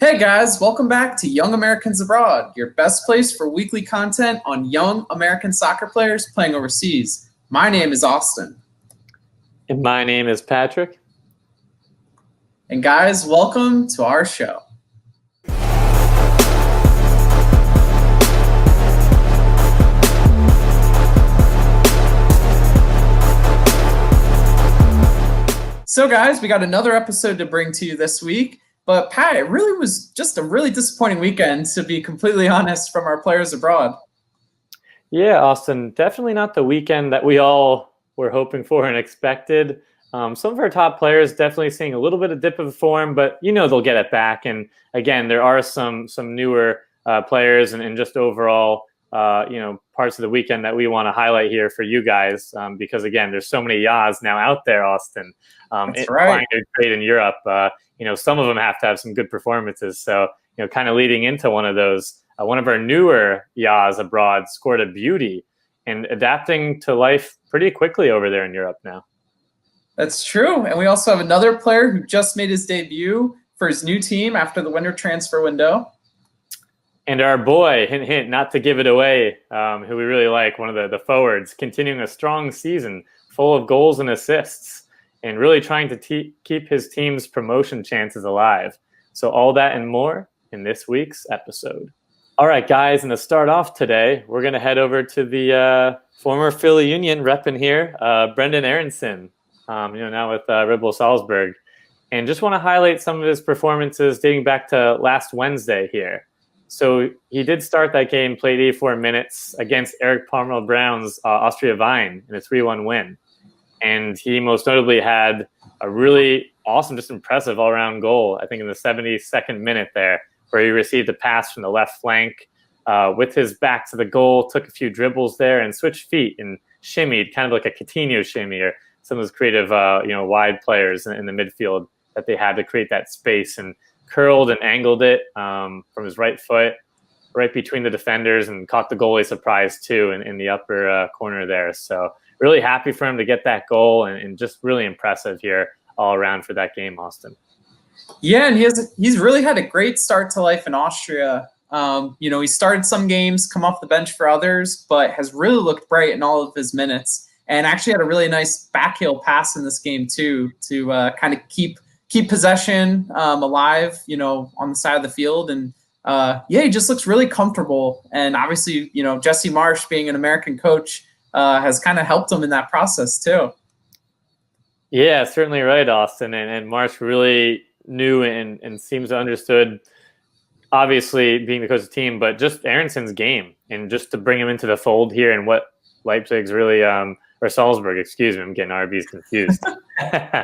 Hey guys, welcome back to Young Americans Abroad, your best place for weekly content on young American soccer players playing overseas. My name is Austin. And my name is Patrick. And guys, welcome to our show. So guys, we got another episode to bring to you this week. But Pat, it really was just a really disappointing weekend, to be completely honest, from our players abroad. Yeah, Austin, definitely not the weekend that we all were hoping for and expected. Some of our top players definitely seeing a little bit of dip of form, but they'll get it back. And again, there are some newer players and just overall, parts of the weekend that we want to highlight here for you guys, because again, there's so many YAAs now out there, Austin. That's right. Trying to trade in Europe. Some of them have to have some good performances. So, kind of leading into one of those, one of our newer YAAs abroad scored a beauty and adapting to life pretty quickly over there in Europe now. That's true. And we also have another player who just made his debut for his new team after the winter transfer window. And our boy, hint, hint, not to give it away, who we really like, one of the forwards, continuing a strong season full of goals and assists, and really trying to keep his team's promotion chances alive. So all that and more in this week's episode. All right, guys, and to start off today, we're going to head over to the former Philly Union repping here, Brenden Aaronson, now with Red Bull Salzburg. And just want to highlight some of his performances dating back to last Wednesday here. So he did start that game, played 84 minutes against Eric Palmer Brown's Austria Wien in a 3-1 win. And he most notably had a really awesome, just impressive all-around goal, I think in the 72nd minute there, where he received a pass from the left flank with his back to the goal, took a few dribbles there and switched feet and shimmied, kind of like a Coutinho shimmy or some of those creative, wide players in the midfield that they had to create that space, and curled and angled it from his right foot right between the defenders and caught the goalie surprise too in the upper corner there. So really happy for him to get that goal and just really impressive here all around for that game, Austin. Yeah, and he's really had a great start to life in Austria. He started some games, come off the bench for others, but has really looked bright in all of his minutes, and actually had a really nice backheel pass in this game too, to kind of keep possession alive, on the side of the field. And he just looks really comfortable. And obviously, Jesse Marsch, being an American coach, has kind of helped him in that process too. Yeah, certainly right, Austin. And Marsch really knew and seems to understood, obviously being the coach of the team, but just Aaronson's game, and just to bring him into the fold here and what Leipzig's really, or Salzburg, excuse me, I'm getting RBs confused.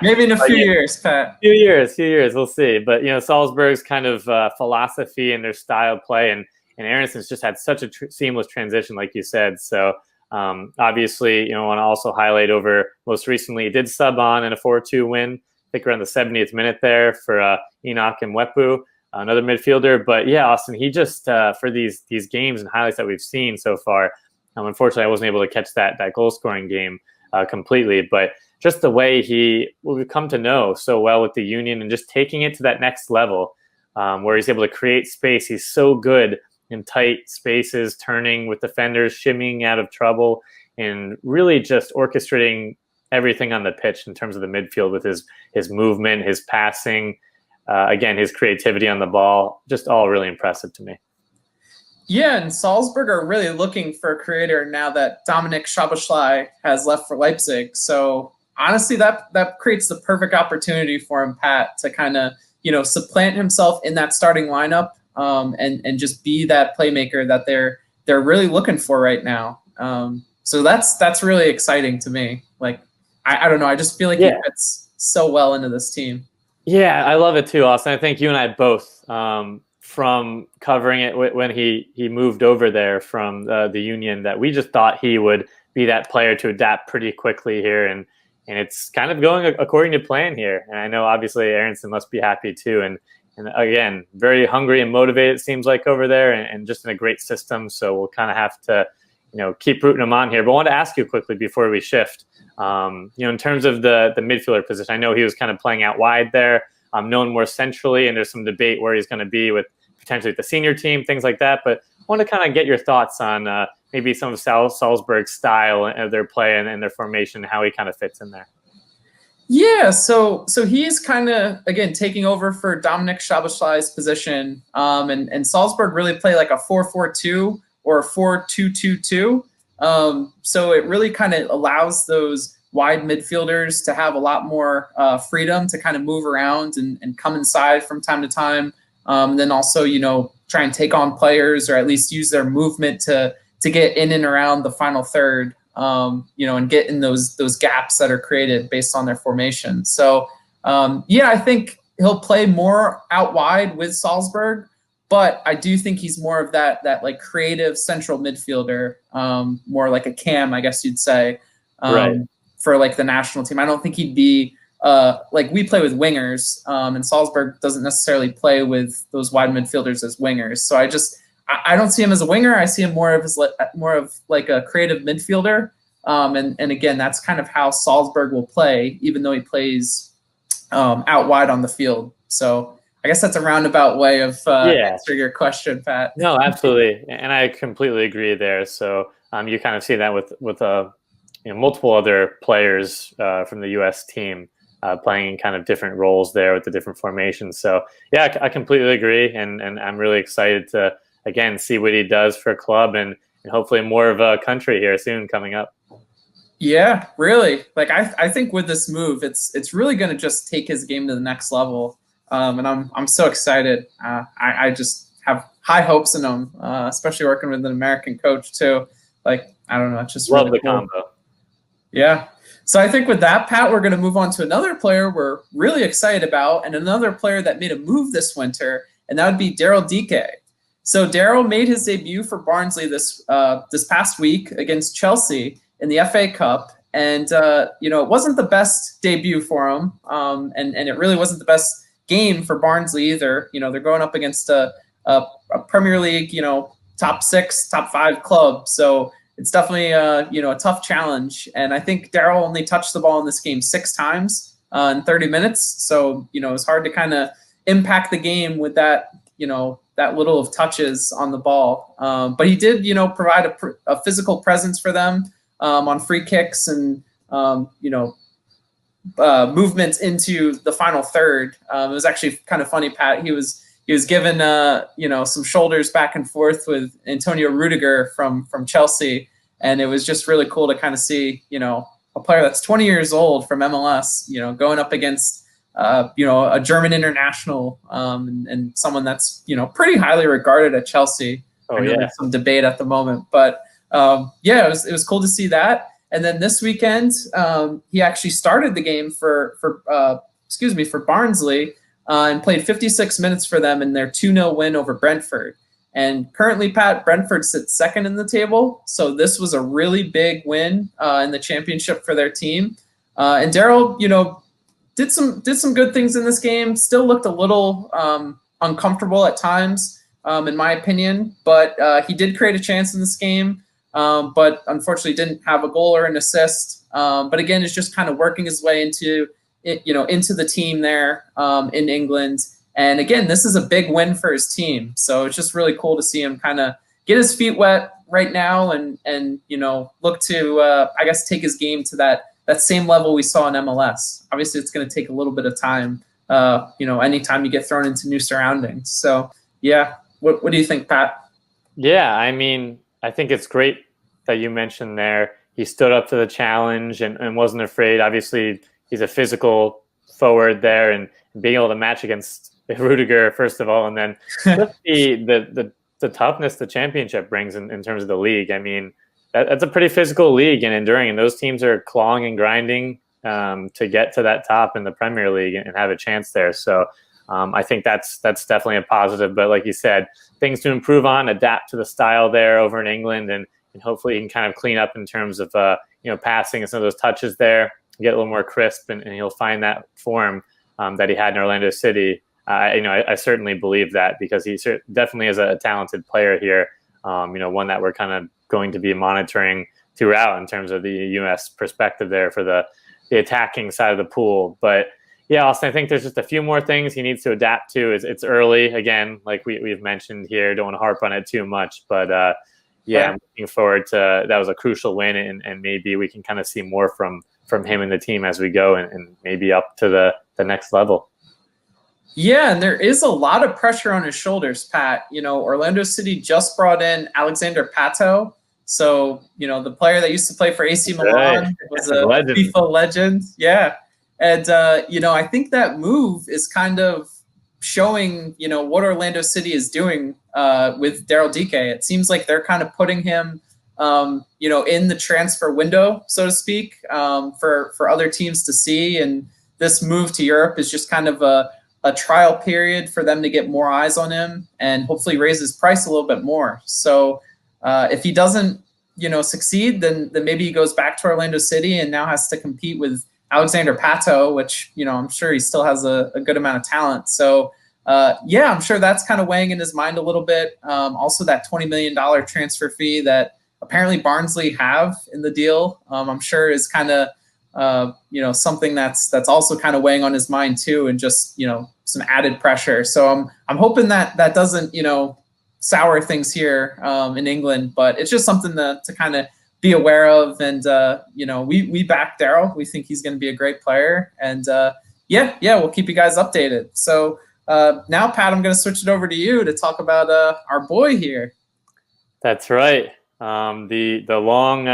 Maybe in a few years, Pat. Few years, we'll see. But, Salzburg's kind of philosophy and their style of play, and Aaronson's just had such a seamless transition, like you said. So, obviously, I want to also highlight over most recently, he did sub on in a 4-2 win, I think around the 70th minute there for Enoch and Mwepu, another midfielder. But yeah, Austin, he just, for these games and highlights that we've seen so far, unfortunately, I wasn't able to catch that goal scoring game completely, but just the way we've come to know so well with the Union and just taking it to that next level, where he's able to create space. He's so good in tight spaces, turning with defenders, shimmying out of trouble, and really just orchestrating everything on the pitch in terms of the midfield with his movement, his passing, again, his creativity on the ball, just all really impressive to me. Yeah, and Salzburg are really looking for a creator now that Dominik Szoboszlai has left for Leipzig. So honestly, that creates the perfect opportunity for him, Pat, to kind of, supplant himself in that starting lineup, and just be that playmaker that they're really looking for right now. So that's really exciting to me. Like, I don't know, I just feel like he fits so well into this team. Yeah, I love it too, Austin. I think you and I both, from covering it when he moved over there from the Union, that we just thought he would be that player to adapt pretty quickly here, and it's kind of going according to plan here. And I know obviously Aaronson must be happy too, and again, very hungry and motivated, it seems like, over there, and just in a great system. So we'll kind of have to keep rooting him on here. But I want to ask you quickly before we shift, in terms of the midfielder position, I know he was kind of playing out wide there known more centrally, and there's some debate where he's going to be with potentially the senior team, things like that. But I want to kind of get your thoughts on maybe some of Salzburg's style and their play and their formation, how he kind of fits in there. Yeah, so he's kind of, again, taking over for Dominik Szoboszlai's position, and Salzburg really play like a 4-4-2 or a 4-2-2-2. So it really kind of allows those wide midfielders to have a lot more freedom to kind of move around and come inside from time to time. Then also, try and take on players, or at least use their movement to get in and around the final third. And get in those gaps that are created based on their formation. So, I think he'll play more out wide with Salzburg, but I do think he's more of that like creative central midfielder, more like a cam, I guess you'd say, right, for like the national team. I don't think he'd be like we play with wingers, and Salzburg doesn't necessarily play with those wide midfielders as wingers. So I don't see him as a winger. I see him more of like a creative midfielder. And again, that's kind of how Salzburg will play, even though he plays out wide on the field. So I guess that's a roundabout way of answering your question, Pat. No, absolutely, and I completely agree there. So you kind of see that with multiple other players from the U.S. team playing kind of different roles there with the different formations. So yeah, I completely agree, and I'm really excited to again see what he does for a club and hopefully more of a country here soon coming up. Yeah, really. Like I think with this move, it's really going to just take his game to the next level, and I'm so excited. I just have high hopes in him, especially working with an American coach too. Like I don't know, it's just love really the cool. combo. Yeah. So I think with that, Pat, we're going to move on to another player we're really excited about, and another player that made a move this winter, and that would be Daryl Dike. So Daryl made his debut for Barnsley this past week against Chelsea in the FA Cup, and it wasn't the best debut for him, and it really wasn't the best game for Barnsley either. They're going up against a Premier League, top 6, top 5 club, so it's definitely a tough challenge. And I think Daryl only touched the ball in this game 6 times in 30 minutes, so it's hard to kind of impact the game with that that little of touches on the ball. But he did provide a physical presence for them on free kicks and movements into the final third. It was actually kind of funny, Pat. He was given some shoulders back and forth with Antonio Rudiger from Chelsea, and it was just really cool to kind of see a player that's 20 years old from MLS going up against a German international, and someone that's pretty highly regarded at Chelsea. Oh, I know yeah. there's some debate at the moment, but it was cool to see that. And then this weekend, he actually started the game for Barnsley, and played 56 minutes for them in their 2-0 win over Brentford. And currently, Pat, Brentford sits second in the table, so this was a really big win in the championship for their team. And Daryl, did some good things in this game. Still looked a little uncomfortable at times, in my opinion, but he did create a chance in this game, but unfortunately didn't have a goal or an assist. But again, is just kind of working his way into the team there in England. And again, this is a big win for his team, so it's just really cool to see him kind of get his feet wet right now and look to take his game to that same level we saw in MLS. Obviously, it's going to take a little bit of time, anytime you get thrown into new surroundings. So, yeah, what do you think, Pat? Yeah, I mean, I think it's great that you mentioned there. He stood up to the challenge and wasn't afraid. Obviously, he's a physical forward there, and being able to match against Rudiger, first of all, and then just the toughness the championship brings in terms of the league. I mean, that's a pretty physical league and enduring, and those teams are clawing and grinding to get to that top in the Premier League and have a chance there. So I think that's definitely a positive. But like you said, things to improve on, adapt to the style there over in England, and hopefully he can kind of clean up in terms of passing and some of those touches there, get a little more crisp, and he'll find that form that he had in Orlando City. I certainly believe that, because he definitely is a talented player here. One that we're kind of going to be monitoring throughout in terms of the U.S. perspective there for the attacking side of the pool. But Yeah, Austin, I think there's just a few more things he needs to adapt to. It's early, again, like we've mentioned here. Don't want to harp on it too much. But yeah, I'm looking forward to that. Was a crucial win, and maybe we can kind of see more from him and the team as we go, and maybe up to the next level. Yeah, and there is a lot of pressure on his shoulders, Pat. Orlando City just brought in Alexander Pato. So, the player that used to play for AC Milan was a FIFA legend. Yeah. And, I think that move is kind of showing, what Orlando City is doing with Daryl Dike. It seems like they're kind of putting him, in the transfer window, so to speak, for other teams to see. And this move to Europe is just kind of a trial period for them to get more eyes on him and hopefully raise his price a little bit more. So if he doesn't, succeed, then maybe he goes back to Orlando City and now has to compete with Alexander Pato, which, I'm sure he still has a good amount of talent. So I'm sure that's kind of weighing in his mind a little bit. Also that $20 million transfer fee that apparently Barnsley have in the deal, I'm sure is kind of, something that's also kind of weighing on his mind too, and just, some added pressure. So I'm hoping that doesn't, sour things here in England, but it's just something to kind of be aware of. And, we back Daryl. We think he's going to be a great player, and we'll keep you guys updated. So now, Pat, I'm going to switch it over to you to talk about our boy here. That's right. The long,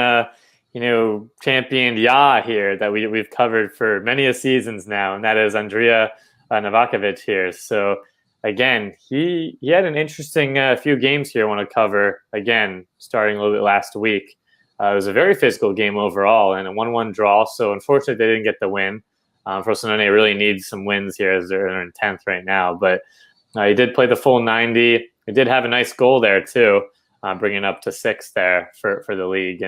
championed YAA here that we've covered for many a seasons now, and that is Andrija Novakovich here. So again, he had an interesting few games here I want to cover, again, starting a little bit last week. It was a very physical game overall and a 1-1 draw, so unfortunately they didn't get the win. Frosinone really needs some wins here as they're in 10th right now, but he did play the full 90. He did have a nice goal there too, bringing up to 6th there for the league.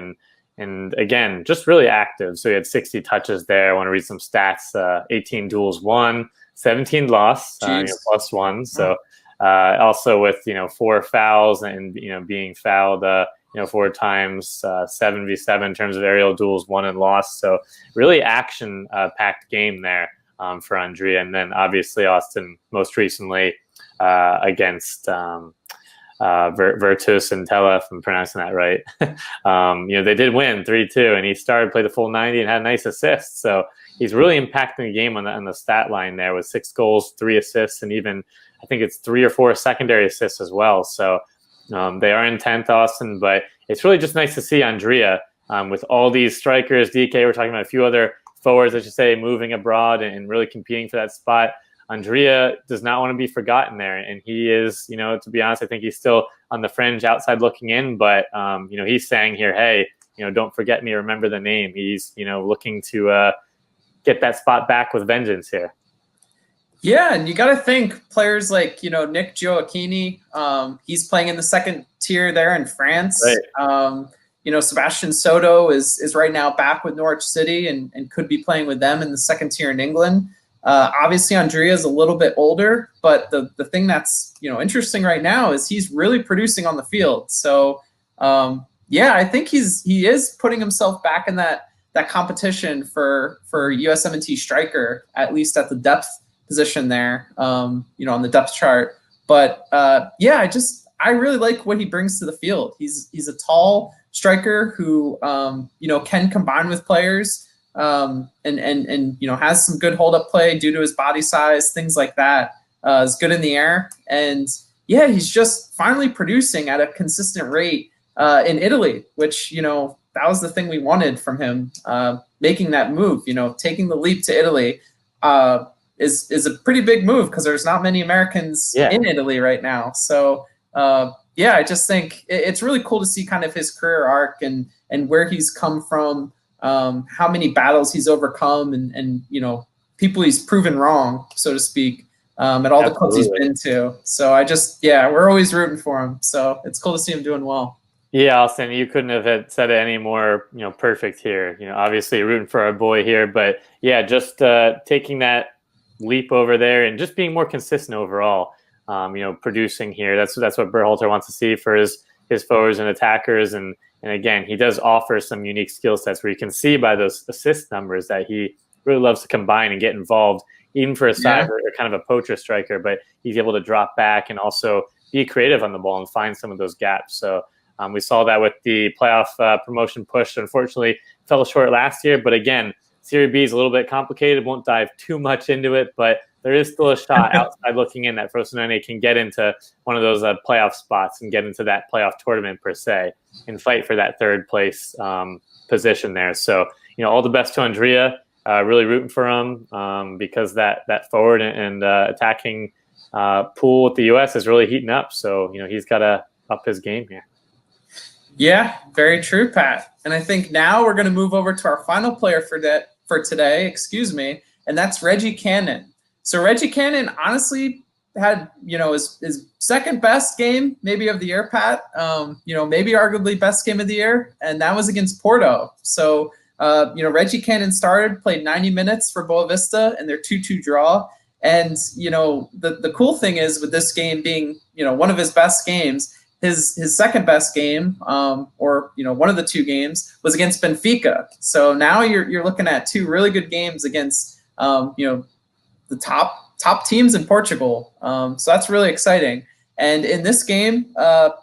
And again, just really active. So he had 60 touches there. I want to read some stats. 18 duels won, 17 lost, +1. So also with 4 fouls and being fouled 4 times, 7v7 in terms of aerial duels won and lost. So really action packed game there for Andrija. And then obviously Austin most recently against Virtus and Tella, if I'm pronouncing that right. They did win 3-2, and he started play the full 90 and had a nice assist. So he's really impacting the game on the stat line there with 6 goals, 3 assists, and even I think it's 3 or 4 secondary assists as well. So they are in 10th, Austin, but it's really just nice to see Andrija with all these strikers. DK, we're talking about a few other forwards, I should say, moving abroad and really competing for that spot. Andrija does not want to be forgotten there, and he is, to be honest, I think he's still on the fringe outside looking in, but he's saying here, hey, don't forget me, remember the name. He's looking to get that spot back with vengeance here. Yeah, and you got to think players like Nick Gioacchini, he's playing in the 2nd tier there in France. Right. Sebastian Soto is right now back with Norwich City and could be playing with them in the 2nd tier in England. Obviously, Andrija is a little bit older, but the thing that's interesting right now is he's really producing on the field. So I think he is putting himself back in that competition for USMNT striker, at least at the depth position there, on the depth chart. But I really like what he brings to the field. He's a tall striker who can combine with players. And has some good hold up play due to his body size, things like that. Is good in the air, and he's just finally producing at a consistent rate in Italy, which that was the thing we wanted from him. Making that move, taking the leap to Italy, is a pretty big move because there's not many Americans in Italy right now. So I just think it's really cool to see kind of his career arc and where he's come from. How many battles he's overcome and people he's proven wrong, so to speak, at all the clubs he's been to. So we're always rooting for him. So it's cool to see him doing well. Yeah, Austin, you couldn't have said it any more, perfect here. Obviously rooting for our boy here, but just taking that leap over there and just being more consistent overall. Producing here. That's what Berhalter wants to see for his forwards and attackers. And again, he does offer some unique skill sets where you can see by those assist numbers that he really loves to combine and get involved even for a size or kind of a poacher striker, but he's able to drop back and also be creative on the ball and find some of those gaps. So we saw that with the playoff promotion push. Unfortunately, fell short last year, but again, Serie B is a little bit complicated. Won't dive too much into it, but there is still a shot outside looking in that Frosinone can get into one of those playoff spots and get into that playoff tournament per se and fight for that third place position there. So, all the best to Andrija. Really rooting for him because that forward and attacking pool with the U.S. is really heating up. So, he's got to up his game here. Yeah, very true, Pat. And I think now we're going to move over to our final player for today, and that's Reggie Cannon. So Reggie Cannon honestly had, his second best game maybe of the year, Pat. Maybe arguably best game of the year, and that was against Porto. So, Reggie Cannon played 90 minutes for Boa Vista and their 2-2 draw. And, the cool thing is with this game being, one of his best games, his second best game, or one of the two games, was against Benfica. So now you're looking at two really good games against the top teams in Portugal. So that's really exciting. And in this game,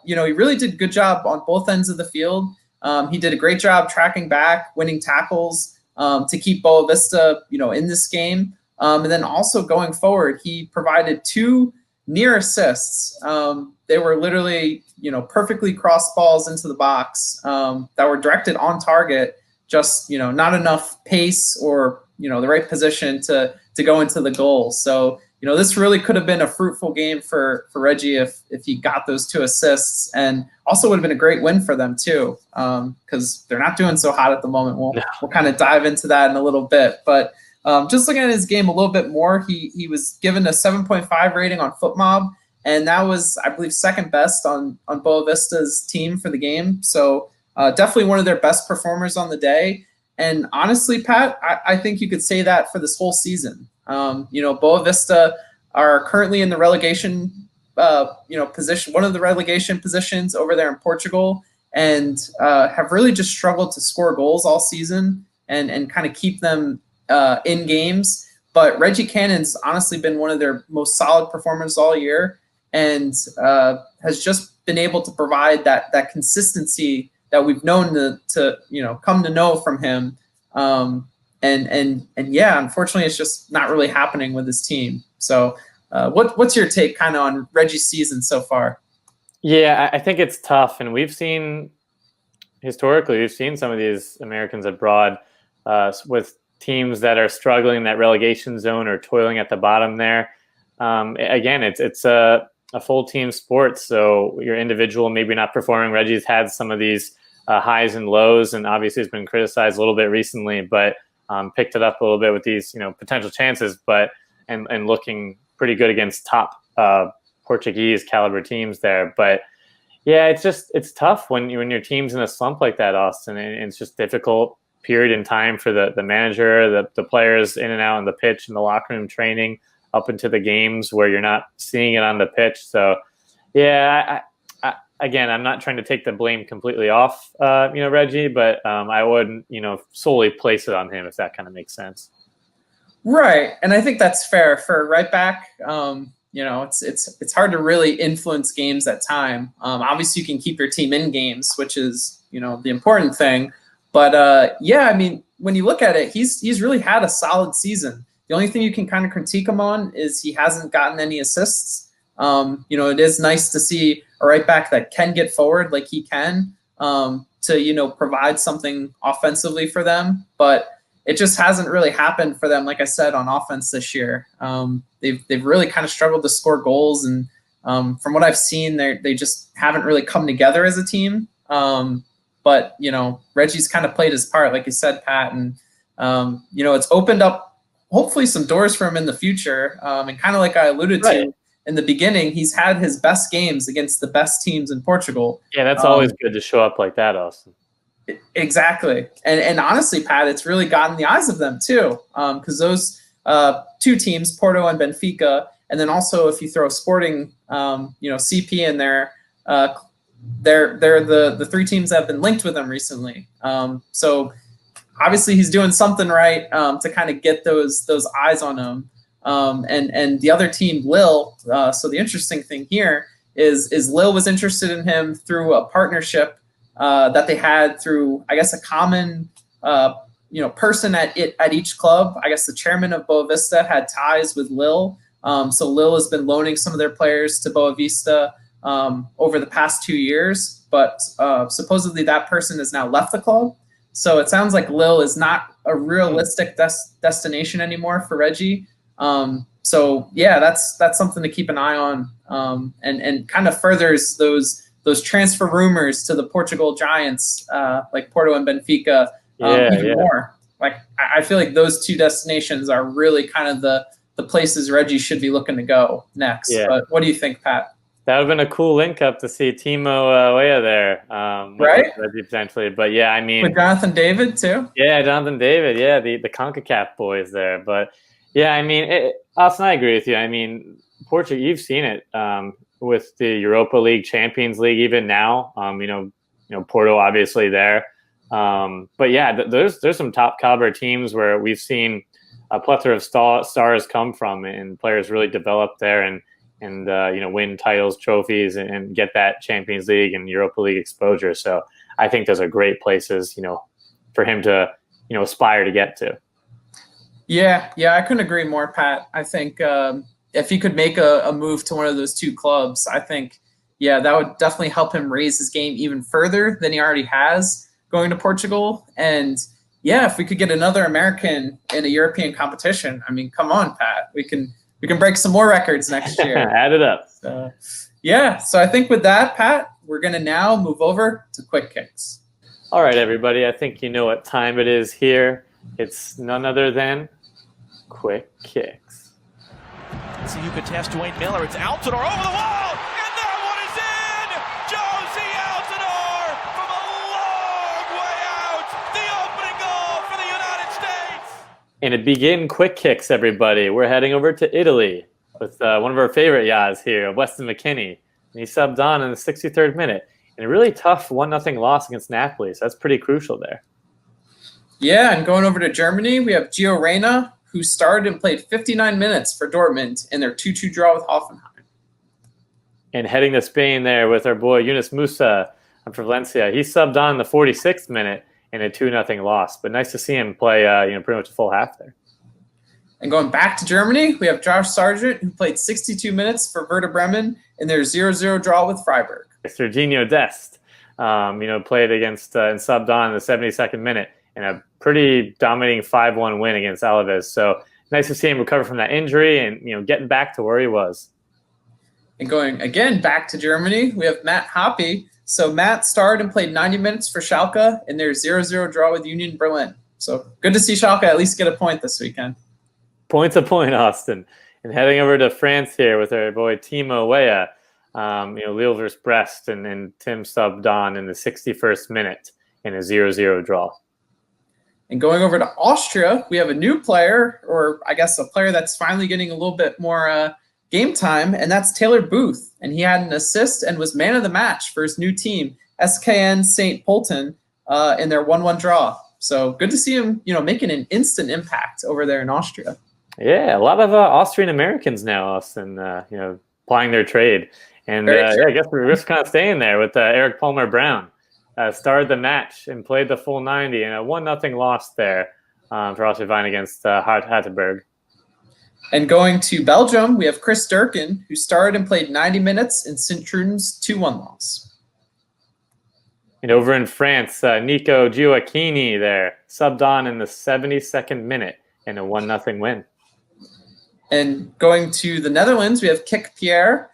he really did a good job on both ends of the field. He did a great job tracking back, winning tackles to keep Boa Vista, in this game. And then also going forward, he provided 2 near assists. They were literally, perfectly crossed balls into the box that were directed on target, just, not enough pace or, the right position to go into the goal. So, this really could have been a fruitful game for Reggie if he got those 2 assists, and also would have been a great win for them too, because they're not doing so hot at the moment. We'll kind of dive into that in a little bit, but just looking at his game a little bit more, he was given a 7.5 rating on FootMob, and that was, I believe, second best on Boa Vista's team for the game. So definitely one of their best performers on the day. And honestly, Pat, I think you could say that for this whole season. Boa Vista are currently in the relegation position, one of the relegation positions over there in Portugal, and have really just struggled to score goals all season and kind of keep them in games. But Reggie Cannon's honestly been one of their most solid performers all year, and has just been able to provide that consistency that we've known to come to know from him. And yeah, unfortunately, it's just not really happening with his team. So what's your take kind of on Reggie's season so far? Yeah, I think it's tough. And historically, we've seen some of these Americans abroad with teams that are struggling in that relegation zone or toiling at the bottom there. Again, it's a full team sport. So your individual maybe not performing. Reggie's had some of these highs and lows, and obviously has been criticized a little bit recently, but picked it up a little bit with these potential chances, but and looking pretty good against top Portuguese caliber teams there. But yeah, it's tough when your team's in a slump like that, Austin, and it's just difficult period in time for the manager, the players in and out on the pitch, and the locker room training up into the games where you're not seeing it on the pitch. So yeah, Again, I'm not trying to take the blame completely off, Reggie, but I wouldn't, solely place it on him, if that kind of makes sense. Right, and I think that's fair for right back. It's hard to really influence games at time. Obviously, you can keep your team in games, which is the important thing. But yeah, I mean, when you look at it, he's really had a solid season. The only thing you can kind of critique him on is he hasn't gotten any assists. It is nice to see a right back that can get forward like he can to provide something offensively for them, but it just hasn't really happened for them. Like I said, on offense this year, they've really kind of struggled to score goals, and from what I've seen, they just haven't really come together as a team. But Reggie's kind of played his part, like you said, Pat, and it's opened up hopefully some doors for him in the future. And kind of like I alluded to in the beginning, he's had his best games against the best teams in Portugal. Yeah, that's always good to show up like that, Austin. Exactly. And honestly, Pat, it's really gotten the eyes of them too, because those two teams, Porto and Benfica, and then also if you throw Sporting, CP in there, they're the three teams that have been linked with him recently. So obviously he's doing something right to kind of get those eyes on him. And the other team, Lille. So the interesting thing here is Lille was interested in him through a partnership that they had through, I guess, a common person at each club. I guess the chairman of Boa Vista had ties with Lille. So Lille has been loaning some of their players to Boa Vista over the past 2 years, but supposedly that person has now left the club. So it sounds like Lille is not a realistic destination anymore for Reggie. So yeah, that's something to keep an eye on, and kind of furthers those transfer rumors to the Portugal giants like Porto and Benfica even more. Like I feel like those two destinations are really kind of the places Reggie should be looking to go next. Yeah. But what do you think, Pat? That would have been a cool link up to see Timo Weah there, right? Reggie potentially. But yeah, I mean, with Jonathan David too. Yeah, Jonathan David. Yeah, the CONCACAF boys there. But yeah, I mean, Austin, I agree with you. I mean, Portugal, you've seen it with the Europa League, Champions League, even now. Porto obviously there. But yeah, there's some top caliber teams where we've seen a plethora of stars come from, and players really develop there and win titles, trophies, and get that Champions League and Europa League exposure. So I think those are great places, for him to, aspire to get to. Yeah, I couldn't agree more, Pat. I think if he could make a move to one of those two clubs, I think, that would definitely help him raise his game even further than he already has going to Portugal. And yeah, if we could get another American in a European competition, I mean, come on, Pat, we can break some more records next year. Add it up. So I think with that, Pat, we're going to now move over to Quick Kicks. All right, everybody. I think you know what time it is here. It's none other than Quick Kicks. See who could test Dwayne Miller. It's Altidore over the wall, and that one is in! Josie Altidore from a long way out. The opening goal for the United States. And to begin Quick Kicks, everybody, we're heading over to Italy with one of our favorite YAAs here, Weston McKennie. And he subbed on in the 63rd minute. And a really tough 1-0 loss against Napoli. So that's pretty crucial there. Yeah, and going over to Germany, we have Gio Reyna, who started and played 59 minutes for Dortmund in their 2-2 draw with Hoffenheim. And heading to Spain there with our boy Yunus Musa for Valencia. He subbed on in the 46th minute in a 2-0 loss. But nice to see him play pretty much a full half there. And going back to Germany, we have Josh Sargent, who played 62 minutes for Werder Bremen in their 0-0 draw with Freiburg. Serginho Dest, played against and subbed on in the 72nd minute in a pretty dominating 5-1 win against Alaves. So nice to see him recover from that injury and, getting back to where he was. And going again back to Germany, we have Matt Hoppe. So Matt started and played 90 minutes for Schalke in their 0-0 draw with Union Berlin. So good to see Schalke at least get a point this weekend. Point to point, Austin. And heading over to France here with our boy Timo Weah. Lille versus Brest, and Tim subbed on in the 61st minute in a 0-0 draw. And going over to Austria, we have a new player, or I guess a player that's finally getting a little bit more game time, and that's Taylor Booth. And he had an assist and was man of the match for his new team, SKN St. Polten, in their 1-1 draw. So good to see him, making an instant impact over there in Austria. Yeah, a lot of Austrian Americans now, Austin, applying their trade. And I guess we're just kind of staying there with Eric Palmer Brown. Started the match and played the full 90 and a 1-0 loss there for Austria Wien against Hartberg. And going to Belgium, we have Chris Durkin, who started and played 90 minutes in Sint-Truiden's 2-1 loss. And over in France, Nico Gioacchini there subbed on in the 72nd minute in a 1-0 win. And going to the Netherlands, we have Kik Pierre,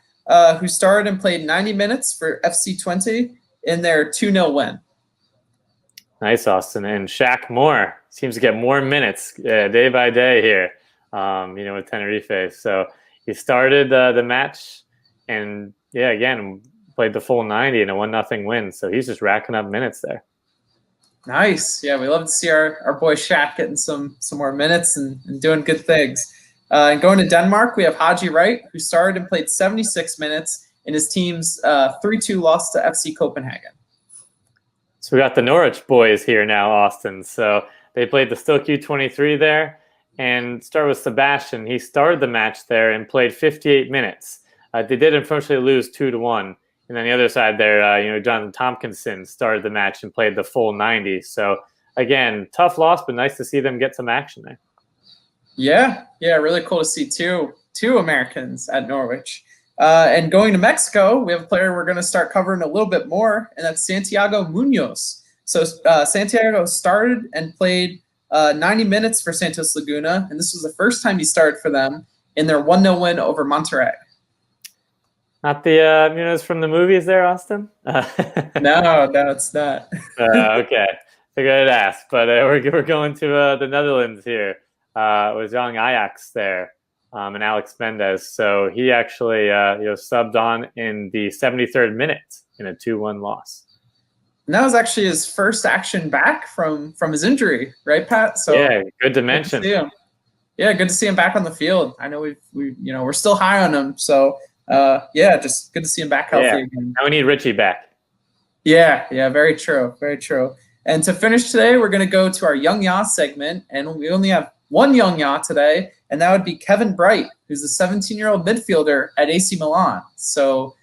who started and played 90 minutes for FC Twente in their 2-0 win. Nice, Austin. And Shaq Moore seems to get more minutes day by day here, with Tenerife. So he started the match and, again, played the full 90 in a 1-0 win. So he's just racking up minutes there. Nice. Yeah, we love to see our boy Shaq getting some more minutes and doing good things. And going to Denmark, we have Haji Wright, who started and played 76 minutes in his team's 3-2 loss to FC Copenhagen. So we got the Norwich boys here now, Austin. So they played the Stoke U23 there, and start with Sebastian. He started the match there and played 58 minutes. They did unfortunately lose 2-1. And then the other side there, Jonathan Tompkinson started the match and played the full 90. So again, tough loss, but nice to see them get some action there. Yeah, really cool to see two Americans at Norwich. And going to Mexico, we have a player we're going to start covering a little bit more, and that's Santiago Munoz. So Santiago started and played 90 minutes for Santos Laguna, and this was the first time he started for them in their 1-0 win over Monterrey. Not the Munoz from the movies there, Austin? No, it's not. Okay, figured I'd ask, but we're going to the Netherlands here. With young Ajax there, and Alex Mendez. So he actually subbed on in the 73rd minute in a 2-1 loss. And that was actually his first action back from his injury, right, Pat? So yeah, good to mention. Good to see him. Yeah, good to see him back on the field. I know we're still high on him, so just good to see him back healthy again. Now we need Richie back. Yeah, very true, very true. And to finish today, we're going to go to our Young YAA segment, and we only have one Young YAA today, and that would be Kevin Bright, who's a 17-year-old midfielder at AC Milan. So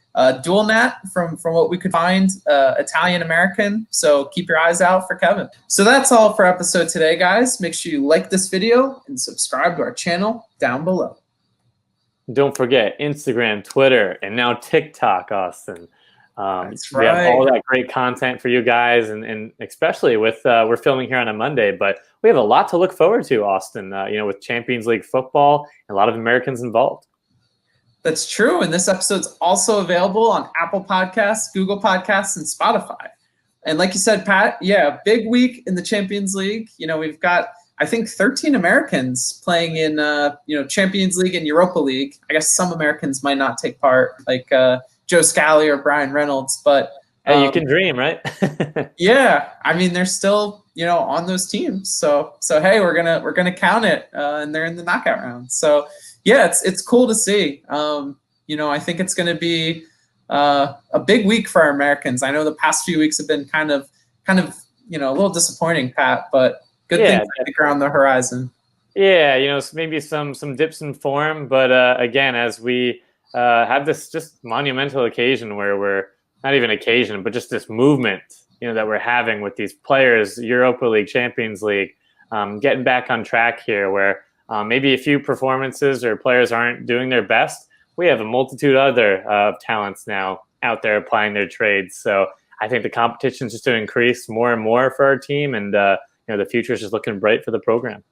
dual nat from what we could find, Italian-American. So keep your eyes out for Kevin. So that's all for episode today, guys. Make sure you like this video and subscribe to our channel down below. Don't forget Instagram, Twitter, and now TikTok, Austin. That's we have right. all that great content for you guys, and especially with we're filming here on a Monday, but we have a lot to look forward to, Austin, with Champions League football and a lot of Americans involved. That's true, and this episode's also available on Apple Podcasts, Google Podcasts, and Spotify. And like you said, Pat, big week in the Champions League. We've got, I think, 13 Americans playing in Champions League and Europa League. I guess some Americans might not take part, like Joe Scally or Brian Reynolds, but hey, you can dream, right? Yeah, I mean they're still on those teams. So hey, we're gonna count it, and they're in the knockout round. So yeah, it's cool to see. I think it's gonna be a big week for our Americans. I know the past few weeks have been kind of a little disappointing, Pat, but good things I think are on the horizon. Yeah, maybe some dips in form, but again, as we have this just monumental occasion where we're not even occasion, but just this movement, that we're having with these players, Europa League, Champions League, getting back on track here where maybe a few performances or players aren't doing their best. We have a multitude other talents now out there applying their trades. So I think the competition is just going to increase more and more for our team, and the future is just looking bright for the program.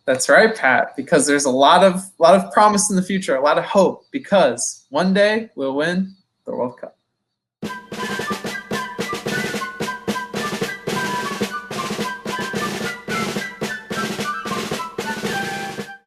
That's right, Pat, because there's a lot of promise in the future, a lot of hope, because one day we'll win the World Cup.